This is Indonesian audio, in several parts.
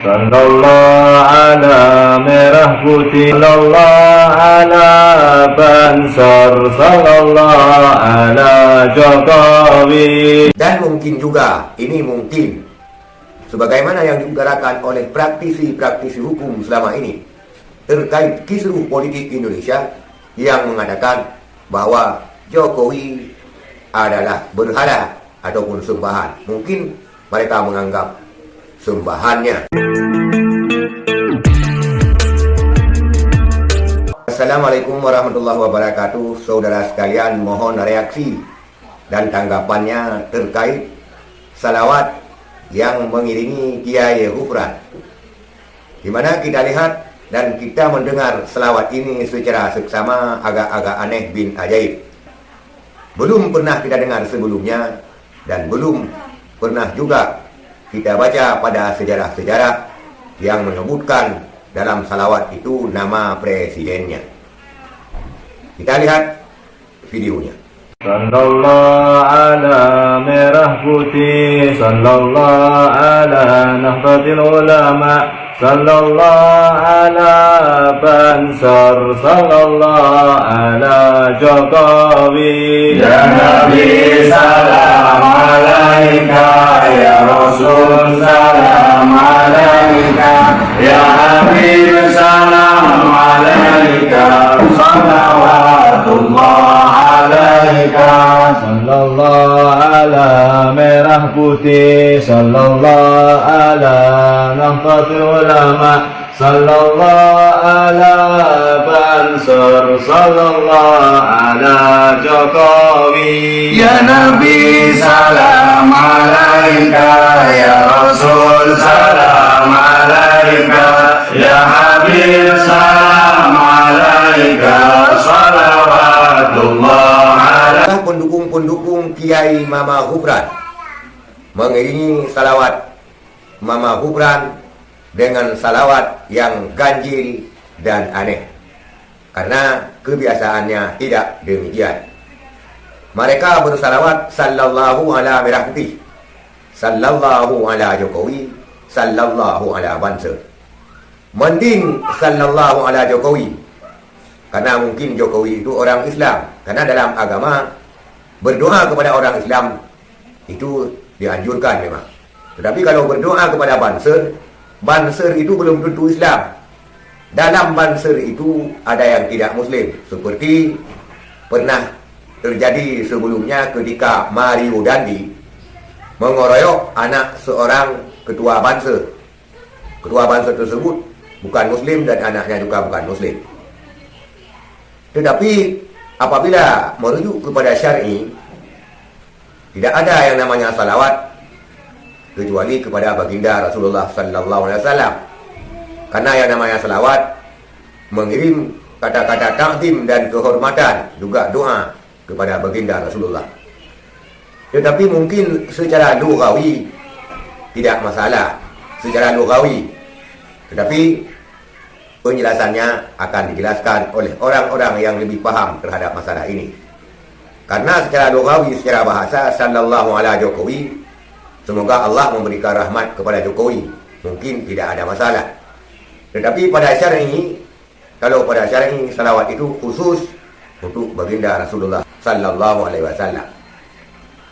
Sallallahu ala merah putih, sallallahu ala Bansar, sallallahu ala Jokowi. Dan mungkin juga, ini mungkin, sebagaimana yang diutarakan oleh praktisi-praktisi hukum selama ini terkait kisruh politik Indonesia yang mengatakan bahwa Jokowi adalah berhala ataupun sembahan. Mungkin mereka menganggap sembahannya. Assalamualaikum warahmatullahi wabarakatuh. Saudara sekalian, mohon reaksi dan tanggapannya terkait salawat yang mengiringi Kiai Ghufran, di mana kita lihat dan kita mendengar salawat ini secara seksama agak-agak aneh bin ajaib. Belum pernah kita dengar sebelumnya dan belum pernah juga kita baca pada sejarah-sejarah yang menyebutkan dalam salawat itu nama presidennya. Kita lihat videonya. Sallallahu ala merah putih, sallallahu ala Nahdlatul Ulama, sallallahu ala Bansar, sallallahu ala Jokowi. Ya Nabi salam alaika, ya Rasul salam alaika, ya Habib salam alaika, salawatullah alaika. Sallallahu ala merah putih, sallallahu ala Nahdlatul Ulama, sallallahu ala Bansar, sallallahu ala Jokowi. Ya Nabi salam alaika, ya Rasul salam alaika, ya Habib salam alaika, salawatullah alaika. Pendukung-pendukung Kiai Mama Ghufran mengiringi salawat Mama Ghufran dengan salawat yang ganjil dan aneh, karena kebiasaannya tidak demikian. Mereka bersalawat sallallahu ala merah putih, sallallahu ala Jokowi, sallallahu ala Bansar. Mending sallallahu ala Jokowi, karena mungkin Jokowi itu orang Islam, karena dalam agama berdoa kepada orang Islam itu dianjurkan memang. Tetapi kalau berdoa kepada Bansar, Bansar itu belum tentu Islam. Dalam Bansar itu ada yang tidak Muslim, seperti pernah terjadi sebelumnya ketika Mario Dandi mengeroyok anak seorang ketua Bansar. Ketua Bansar tersebut bukan Muslim dan anaknya juga bukan Muslim. Tetapi apabila merujuk kepada syar'i, tidak ada yang namanya salawat kecuali kepada baginda Rasulullah sallallahu alaihi wasallam. Karena yang namanya salawat mengirim kata-kata takdim dan kehormatan, juga doa kepada baginda Rasulullah. Tetapi mungkin secara lughawi tidak masalah, secara lughawi. Tetapi penjelasannya akan dijelaskan oleh orang-orang yang lebih paham terhadap masalah ini. Karena secara lughawi, secara bahasa, sallallahu ala Jokowi, semoga Allah memberikan rahmat kepada Jokowi, mungkin tidak ada masalah. Tetapi pada syar'i, kalau pada syar'i salawat itu khusus untuk baginda Rasulullah sallallahu alaihi wasallam.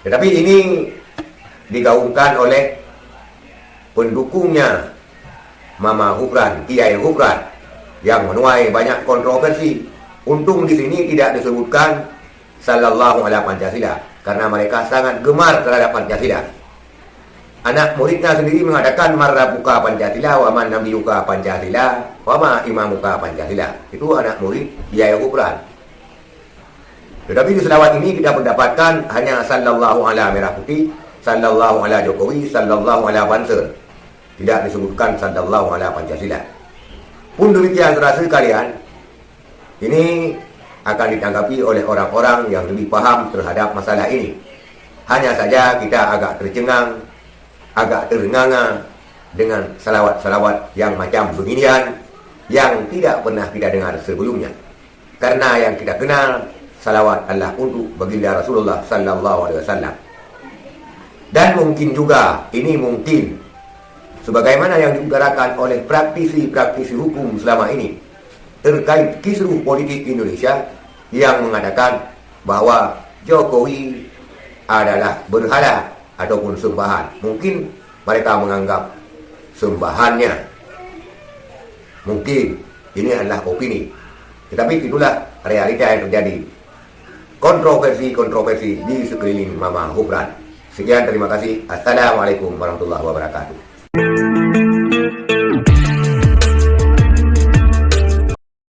Tetapi ini digaungkan oleh pendukungnya Mama Ghufran, Kiai Ghufran, yang menuai banyak kontroversi. Untung di sini tidak disebutkan sallallahu ala Pancasila, karena mereka sangat gemar terhadap Pancasila. Anak muridnya sendiri mengatakan marrabuka Pancasila wa man nabiyuka Pancasila wa ma imamuka Pancasila. Itu anak murid Kiai Ghufran. Tetapi di selawat ini kita mendapatkan hanya sallallahu ala merah putih, sallallahu ala Jokowi, sallallahu ala Bansar. Tidak disebutkan sallallahu ala Pancasila. Pun demikian, saudara sekalian, ini akan ditanggapi oleh orang-orang yang lebih paham terhadap masalah ini. Hanya saja kita agak tercengang, agak terenganga dengan salawat-salawat yang macam beginian, yang tidak pernah kita dengar sebelumnya. Karena yang kita kenal, salawat adalah untuk baginda Rasulullah sallallahu alaihi wasallam. Dan mungkin juga, ini mungkin, sebagaimana yang diutarakan oleh praktisi-praktisi hukum selama ini terkait kisruh politik Indonesia yang mengatakan bahwa Jokowi adalah berhala ataupun sembahan. Mungkin mereka menganggap sembahannya. Mungkin ini adalah opini. Tetapi itulah realita yang terjadi. Kontroversi-kontroversi di sekeliling Mama Gibran. Sekian, terima kasih. Assalamualaikum warahmatullahi wabarakatuh.